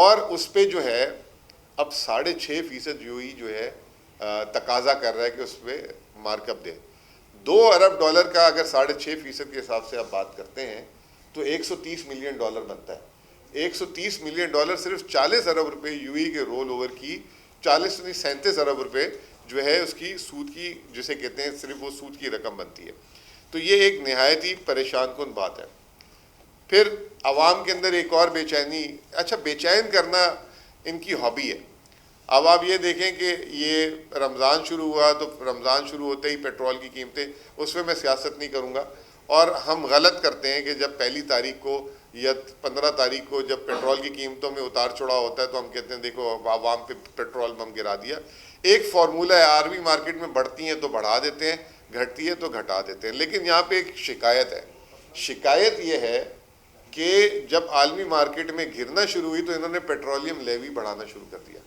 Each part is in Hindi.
और उस पर जो है अब 6.5% यूएई जो है तकाजा कर रहा है कि उस पर मार्कअप दे। $2 अरब का अगर 6.5% के हिसाब से आप बात करते हैं तो $130 मिलियन बनता है। $130 मिलियन सिर्फ 40 अरब रुपए यूएई के रोल ओवर की 37 अरब रुपए जो है उसकी सूद की, जिसे कहते हैं, सिर्फ वो सूद की रकम बनती है। तो ये एक नहायत ही परेशान कुन बात है। फिर आवाम के अंदर एक और बेचैनी, अच्छा बेचैन करना इनकी हॉबी है। अब आप ये देखें कि ये रमज़ान शुरू हुआ तो रमज़ान शुरू होते ही पेट्रोल की कीमतें, उसमें मैं सियासत नहीं करूँगा, और हम गलत करते हैं कि जब 1 तारीख को या 15 तारीख को जब पेट्रोल की कीमतों में उतार चढ़ाव होता है तो हम कहते हैं देखो आवाम पे पेट्रोल बम गिरा दिया। एक फार्मूला है, आर्मी मार्केट में बढ़ती हैं तो बढ़ा देते हैं, घटती है तो घटा देते हैं। लेकिन यहाँ पे एक शिकायत है। शिकायत ये है कि जब आलमी मार्केट में गिरना शुरू हुई तो इन्होंने पेट्रोलियम लेवी बढ़ाना शुरू कर दिया।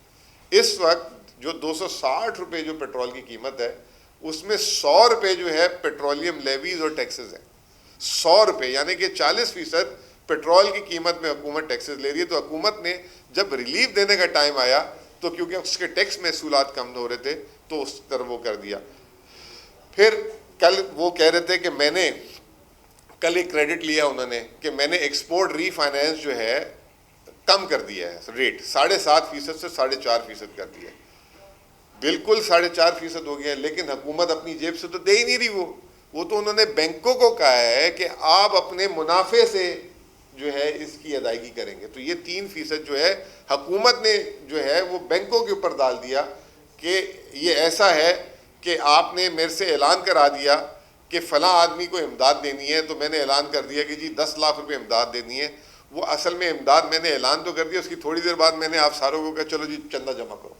इस वक्त जो 260 रुपये जो पेट्रोल की कीमत है उसमें 100 रुपये जो है पेट्रोलियम लेवीज और टैक्सेस हैं। 100 रुपये यानी कि 40% पेट्रोल की कीमत में हुकूमत टैक्सेस ले रही है। तो हुकूमत ने जब रिलीफ देने का टाइम आया तो क्योंकि उसके टैक्स महसूलात कम हो रहे थे तो उस तरह वो कर दिया। फिर कल वो कह रहे थे कि मैंने कल एक क्रेडिट लिया उन्होंने कि मैंने एक्सपोर्ट रीफाइनेंस जो है कम कर दिया है, रेट 7.5% से 4.5% कर दिया है। बिल्कुल 4.5% हो गया, लेकिन हुकूमत अपनी जेब से तो दे ही नहीं रही। वो तो उन्होंने बैंकों को कहा है कि आप अपने मुनाफे से जो है इसकी अदायगी करेंगे। तो ये 3% जो है हुकूमत ने जो है वो बैंकों के ऊपर डाल दिया कि ये ऐसा है कि आपने मेरे से ऐलान करा दिया कि फ़लाँ आदमी को इमदाद देनी है, तो मैंने ऐलान कर दिया कि जी 10 लाख रुपए इमदाद देनी है। वो असल में इमदाद मैंने ऐलान तो कर दिया, उसकी थोड़ी देर बाद मैंने आप सारों को कहा चलो जी चंदा जमा करो,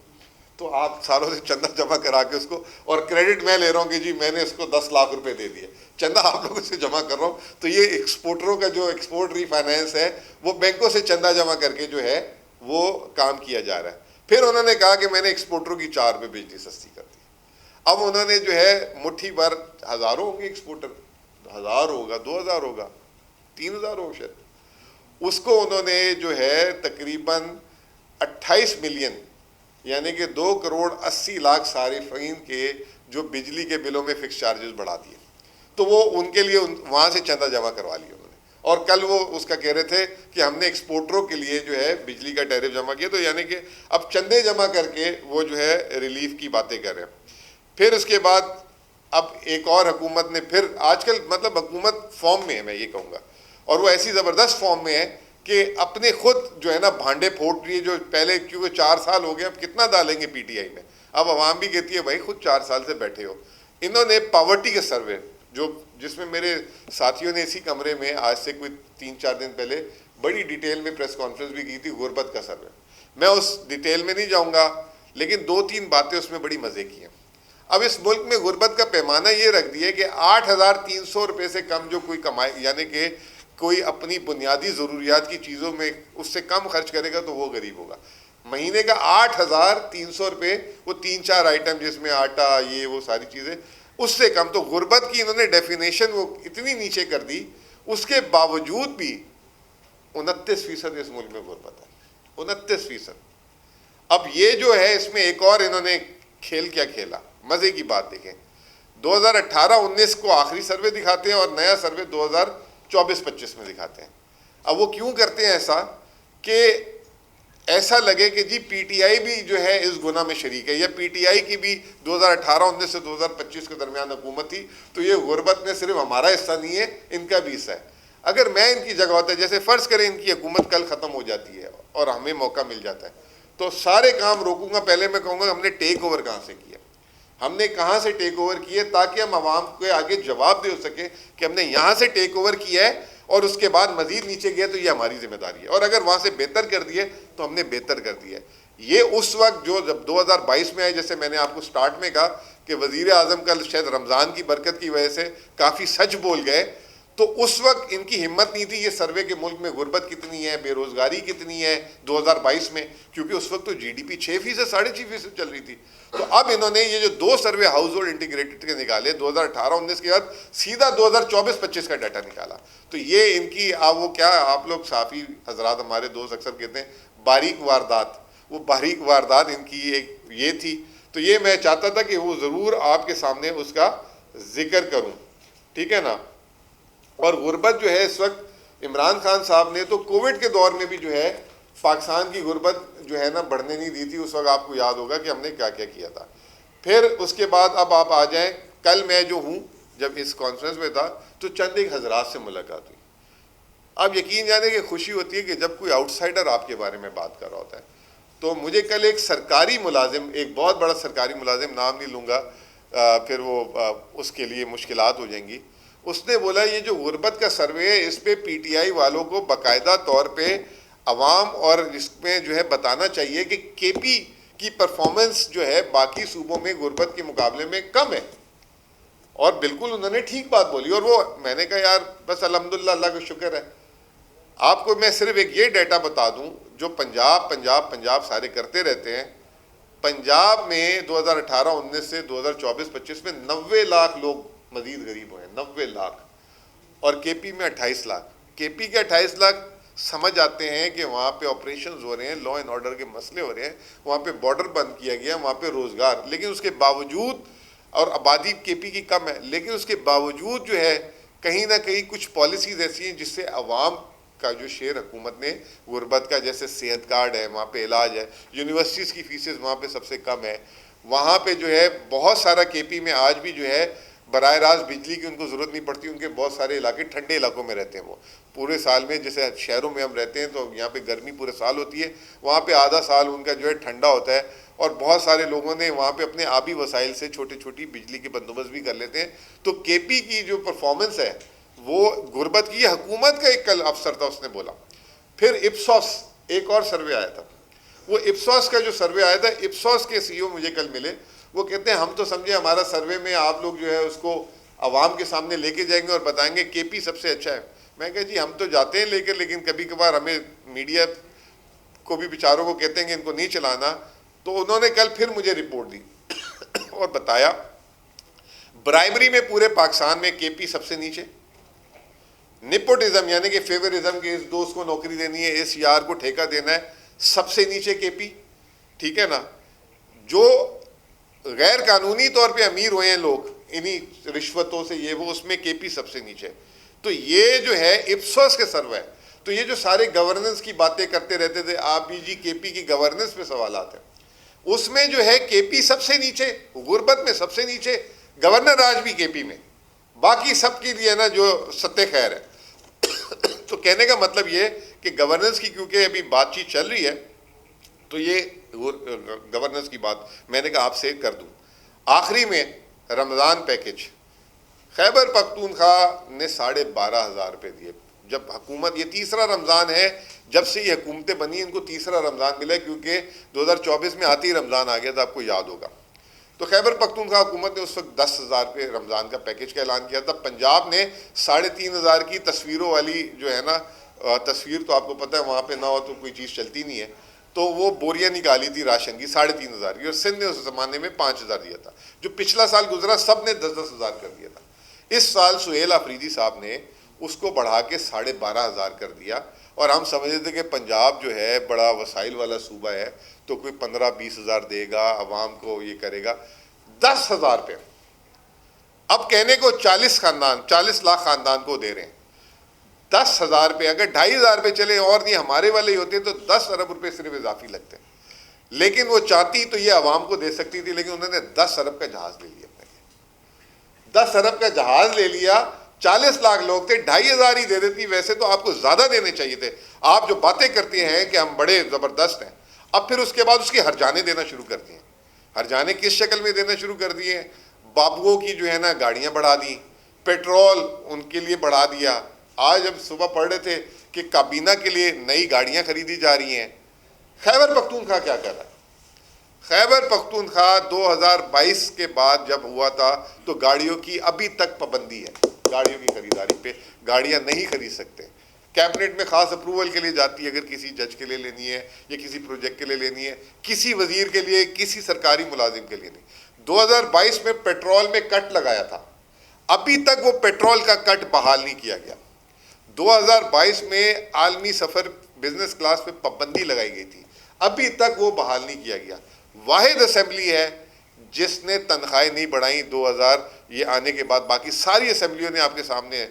तो आप सारों से चंदा जमा करा के उसको, और क्रेडिट मैं ले रहा हूँ कि जी मैंने उसको 10 लाख रुपए दे दिए, चंदा आप लोगों से जमा कर रहा हूँ। तो ये एक्सपोर्टरों का जो एक्सपोर्ट रीफाइनेंस है वो बैंकों से चंदा जमा करके जो है वो काम किया जा रहा है। फिर उन्होंने कहा कि मैंने एक्सपोर्टरों की 4 रुपये बिजली सस्ती कर दी। अब उन्होंने जो है मुट्ठी भर, हज़ारों होंगे एक्सपोर्टर, 1000 होगा, 2000 होगा, 3000 होगा शायद, उसको उन्होंने जो है तकरीबन 28 मिलियन यानी कि 2,80,00,000 सारिफीन के जो बिजली के बिलों में फिक्स चार्जेस बढ़ा दिए। तो वो उनके लिए वहाँ से चंदा जमा करवा लिया उन्होंने। और कल वो उसका कह रहे थे कि हमने एक्सपोर्टरों के लिए जो है बिजली का टैरिफ जमा किया। तो यानी कि अब चंदे जमा करके वो जो है रिलीफ की बातें कर रहे हैं। फिर उसके बाद अब एक और हुकूमत ने फिर आजकल मतलब हुकूमत फॉर्म में है, मैं ये कहूँगा, और वो ऐसी ज़बरदस्त फॉर्म में है कि अपने खुद जो है ना भांडे फोड़ रही है। जो पहले क्योंकि 4 साल हो गए, अब कितना डालेंगे पीटीआई में। अब आवाम भी कहती है भाई खुद 4 साल से बैठे हो। इन्होंने पॉवर्टी के सर्वे जिसमें मेरे साथियों ने इसी कमरे में आज से कोई 3-4 दिन पहले बड़ी डिटेल में प्रेस कॉन्फ्रेंस भी की थी, गुर्बत का सर्वे। मैं उस डिटेल में नहीं जाऊँगा, लेकिन 2-3 बातें उसमें बड़ी मज़े की हैं। अब इस मुल्क में गुर्बत का पैमाना ये रख दिया कि 8,300 रुपये से कम जो कोई कमाए, यानी कि कोई अपनी बुनियादी ज़रूरियात की चीज़ों में उससे कम खर्च करेगा तो वो गरीब होगा। महीने का 8,300 रुपये, वो 3-4 आइटम जिसमें आटा ये वो सारी चीज़ें, उससे कम। तो गुर्बत की इन्होंने डेफिनेशन वो इतनी नीचे कर दी, उसके बावजूद भी 29% इस मुल्क में गुर्बत है, 29%। अब ये जो है इसमें एक और इन्होंने खेल क्या खेला, मज़े की बात देखें। 2018-19 को आखिरी सर्वे दिखाते हैं और नया सर्वे 2024-25 में दिखाते हैं। अब वो क्यों करते हैं ऐसा कि ऐसा लगे कि जी पीटीआई भी जो है इस गुनाह में शरीक है, या पीटीआई की भी 2018-19 से 2025 के दरमियान हुकूमत थी, तो ये गुर्बत में सिर्फ हमारा हिस्सा नहीं है, इनका भी हिस्सा है। अगर मैं इनकी जगह होता, जैसे फ़र्ज़ करें इनकी हुकूमत कल ख़त्म हो जाती है और हमें मौका मिल जाता है, तो सारे काम रोकूंगा। पहले मैं कहूँगा हमने टेक ओवर कहाँ से किया, हमने कहाँ से टेक ओवर किए, ताकि हम आवाम को आगे जवाब दे सके कि हमने यहाँ से टेक ओवर किया है और उसके बाद मजीद नीचे गया तो ये हमारी जिम्मेदारी है, और अगर वहाँ से बेहतर कर दिए तो हमने बेहतर कर दिया है। ये उस वक्त जो जब 2022 में आए, जैसे मैंने आपको स्टार्ट में कहा कि वज़ीर आज़म कल शायद रमज़ान की बरकत की वजह से काफ़ी सच बोल गए, तो उस वक्त इनकी हिम्मत नहीं थी ये सर्वे के मुल्क में गुर्बत कितनी है, बेरोजगारी कितनी है 2022 में, क्योंकि उस वक्त तो जीडीपी 6%, 6.5% चल रही थी। तो अब इन्होंने ये जो 2 सर्वे हाउस होल्ड इंटीग्रेटेड के निकाले 2018-19 के बाद, सीधा 2024-25 का डाटा निकाला। तो ये इनकी वो क्या, आप लोग साफ़ी हजरात हमारे दोस्त अक्सर कहते हैं बारीक वारदात, वो बारीक वारदात इनकी एक ये थी। तो ये मैं चाहता था कि वो ज़रूर आपके सामने उसका जिक्र करूँ, ठीक है ना। और गुर्बत जो है इस वक्त इमरान खान साहब ने तो कोविड के दौर में भी जो है पाकिस्तान की गुर्बत जो है ना बढ़ने नहीं दी थी। उस वक्त आपको याद होगा कि हमने क्या क्या किया था। फिर उसके बाद अब आप आ जाएं, कल मैं जो हूँ जब इस कॉन्फ्रेंस में था तो चंद एक हजरात से मुलाकात हुई। आप यकीन जाने की खुशी होती है कि जब कोई आउटसाइडर आपके बारे में बात कर रहा होता है। तो मुझे कल एक सरकारी मुलाजिम, एक बहुत बड़ा सरकारी मुलाजिम, नाम नहीं लूँगा फिर वो उसके लिए मुश्किलात हो जाएंगी, उसने बोला ये जो गुर्बत का सर्वे है इस पे पीटीआई वालों को बाकायदा तौर पे अवाम और इसमें जो है बताना चाहिए कि केपी की परफॉर्मेंस जो है बाकी सूबों में गुर्बत के मुकाबले में कम है। और बिल्कुल उन्होंने ठीक बात बोली। और वो मैंने कहा यार बस अल्हम्दुलिल्लाह, अल्लाह का शुक्र है। आपको मैं सिर्फ एक ये डाटा बता दूं जो पंजाब पंजाब पंजाब सारे करते रहते हैं। पंजाब में 2018-19 से 2024-25 में 90 लाख लोग मजीद गरीब हुए हैं, 90 लाख। और केपी में 28 लाख। केपी के 28 लाख समझ आते हैं कि वहाँ पे ऑपरेशंस हो रहे हैं, लॉ एंड ऑर्डर के मसले हो रहे हैं, वहाँ पे बॉर्डर बंद किया गया, वहाँ पे रोज़गार, लेकिन उसके बावजूद, और आबादी केपी की कम है, लेकिन उसके बावजूद जो है कहीं ना कहीं कुछ पॉलिसीज़ ऐसी हैं जिससे अवाम का जो शेयर हुकूमत ने गुर्बत का, जैसे सेहत कार्ड है, वहाँ पे इलाज है, यूनिवर्सिटीज़ की फीसेस वहाँ पे सबसे कम है, वहाँ पे जो है बहुत सारा केपी में आज भी जो है बराह रास्त बिजली की उनको ज़रूरत नहीं पड़ती। उनके बहुत सारे इलाके ठंडे इलाकों में रहते हैं, वो पूरे साल में, जैसे शहरों में हम रहते हैं तो यहाँ पे गर्मी पूरे साल होती है, वहाँ पे आधा साल उनका जो है ठंडा होता है। और बहुत सारे लोगों ने वहाँ पे अपने आबी वसाइल से छोटी छोटी बिजली के बंदोबस्त भी कर लेते हैं। तो केपी की जो परफॉर्मेंस है वो गुर्बत की, हुकूमत का एक कल अफसर था उसने बोला। फिर इप्सॉस एक और सर्वे आया था, वो इप्सॉस का जो सर्वे आया था, इप्सॉस के सीईओ मुझे कल मिले, वो कहते हैं हम तो समझे हमारा सर्वे में आप लोग जो है उसको अवाम के सामने लेके जाएंगे और बताएंगे केपी सबसे अच्छा है। मैं कहा जी हम तो जाते हैं लेकर, लेकिन कभी कभार हमें मीडिया को भी बेचारों को कहते हैं कि इनको नहीं चलाना। तो उन्होंने कल फिर मुझे रिपोर्ट दी और बताया ब्राइबरी में पूरे पाकिस्तान में केपी सबसे नीचे, निपोटिज्म यानी कि फेवरिज्म के इस दोस्त को नौकरी देनी है, इस यार को ठेका देना है, सबसे नीचे केपी, ठीक है ना। जो गैर कानूनी तौर पे अमीर हुए हैं लोग इन्हीं रिश्वतों से, ये वो, उसमें केपी सबसे नीचे। तो ये जो है इप्सोस के सर्वे है। तो ये जो सारे गवर्नेंस की बातें करते रहते थे आप भी जी, केपी की गवर्नेंस पे सवाल आते हैं, उसमें जो है केपी सबसे नीचे, गुर्बत में सबसे नीचे, गवर्नर राज भी केपी में, बाकी सबके लिए ना जो सत्य खैर है। तो कहने का मतलब ये कि गवर्नेंस की क्योंकि अभी बातचीत चल रही है, तो ये गवर्नेंस की बात मैंने कहा आपसे कर दूं। आखिरी में रमज़ान पैकेज, खैबर पख्तूनख्वा ने 12,500 रुपये दिए। जब हुकूमत, ये तीसरा रमज़ान है जब से ये हुकूमतें बनी, इनको तीसरा रमज़ान मिला, क्योंकि 2024 में आते ही रमज़ान आ गया था, आपको याद होगा। तो खैबर पख्तूनख्वा हुकूमत ने उस वक्त 10,000 रुपये रमज़ान का पैकेज का ऐलान किया था। पंजाब ने 3,500 की तस्वीरों वाली जो है ना, तस्वीर तो आपको पता है वहाँ पे ना हो तो कोई चीज़ चलती नहीं है, तो वो बोरियां निकाली थी राशन की 3,500 की। और सिंध ने उस ज़माने में 5,000 दिया था। जो पिछला साल गुजरा सब ने 10-10 हज़ार कर दिया था। इस साल सुहेल आफरीदी साहब ने उसको बढ़ा के 12,500 कर दिया। और हम समझते थे कि पंजाब जो है बड़ा वसाइल वाला सूबा है, तो कोई 15-20 हज़ार देगा, आवाम को ये करेगा। 10,000 रुपये अब कहने को 40 लाख खानदान को दे रहे हैं। 10,000 रुपये, अगर 2,500 रुपये चले और नहीं हमारे वाले ही होते तो 10 अरब रुपये सिर्फ इजाफी लगते हैं। लेकिन वो चाहती तो ये आवाम को दे सकती थी, लेकिन उन्होंने 10 अरब का जहाज ले लिया अपने लिए। 10 अरब का जहाज ले लिया। 40 लाख लोग थे, 2,500 ही दे देती। वैसे तो आपको ज्यादा देने चाहिए थे। आप जो बातें करती हैं कि हम बड़े जबरदस्त हैं, अब फिर उसके बाद उसके हरजाने देना शुरू कर दिए। हरजाने किस शक्ल में देना शुरू कर दिए? बाबुओं की जो है ना गाड़ियां बढ़ा दी, पेट्रोल उनके लिए बढ़ा दिया। आज हम सुबह पढ़ रहे थे कि काबीना के लिए नई गाड़ियां खरीदी जा रही हैं। खैबर पख्तूनख्वा क्या कर रहा है? खैबर पख्तूनख्वा 2022 के बाद जब हुआ था तो गाड़ियों की अभी तक पाबंदी है, गाड़ियों की खरीदारी पे गाड़ियां नहीं खरीद सकते। कैबिनेट में खास अप्रूवल के लिए जाती है, अगर किसी जज के लिए लेनी है या किसी प्रोजेक्ट के लिए लेनी है, किसी वजीर के लिए, किसी सरकारी मुलाजिम के लिए नहीं। 2022 में पेट्रोल में कट लगाया था, अभी तक वो पेट्रोल का कट बहाल नहीं किया गया। 2022 में आलमी सफ़र बिजनेस क्लास पे पाबंदी लगाई गई थी, अभी तक वो बहाल नहीं किया गया। वाहिद असेंबली है जिसने तनख्वाहें नहीं बढ़ाई 2000 ये आने के बाद, बाकी सारी असेंबलियों ने आपके सामने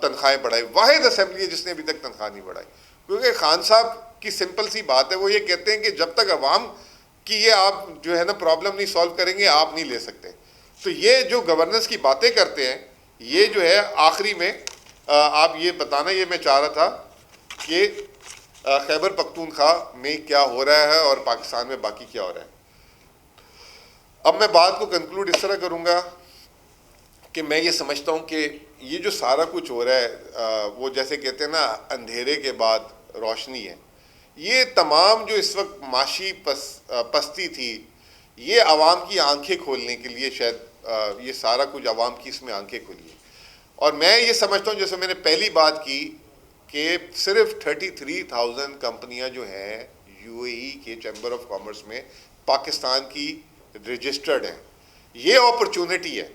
तनख्वाहें बढ़ाई। वाहिद असेंबली है जिसने अभी तक तनख्वाह नहीं बढ़ाई, क्योंकि खान साहब की सिंपल सी बात है, वो ये कहते हैं कि जब तक अवाम की ये आप जो है ना प्रॉब्लम नहीं सॉल्व करेंगे आप नहीं ले सकते। तो ये जो गवर्नेंस की बातें करते हैं, ये जो है आखिरी में आप ये बताना, ये मैं चाह रहा था कि खैबर पख्तूनख्वा में क्या हो रहा है और पाकिस्तान में बाकी क्या हो रहा है। अब मैं बात को कंक्लूड इस तरह करूँगा कि मैं ये समझता हूँ कि ये जो सारा कुछ हो रहा है, वो जैसे कहते हैं ना अंधेरे के बाद रोशनी है, ये तमाम जो इस वक्त माशी पस्ती थी, ये आवाम की आंखें खोलने के लिए शायद ये सारा कुछ आवाम की इसमें आंखें खुली है। और मैं ये समझता हूँ, जैसे मैंने पहली बात की कि सिर्फ 33,000 कंपनियां जो हैं यूएई के चैम्बर ऑफ कॉमर्स में पाकिस्तान की रजिस्टर्ड हैं। ये अपॉर्चुनिटी है,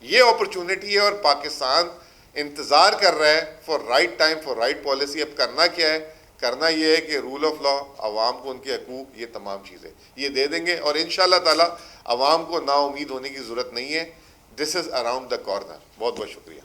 ये अपॉर्चुनिटी है, और पाकिस्तान इंतज़ार कर रहा है for right time, for right policy. अब करना क्या है? करना ये है कि रूल ऑफ लॉ, आवाम को उनके हकूक़, ये तमाम चीज़ें ये दे देंगे और इंशाअल्लाह ताला आवाम को नाउमीद होने की ज़रूरत नहीं है। This is around the corner. बहुत बहुत शुक्रिया।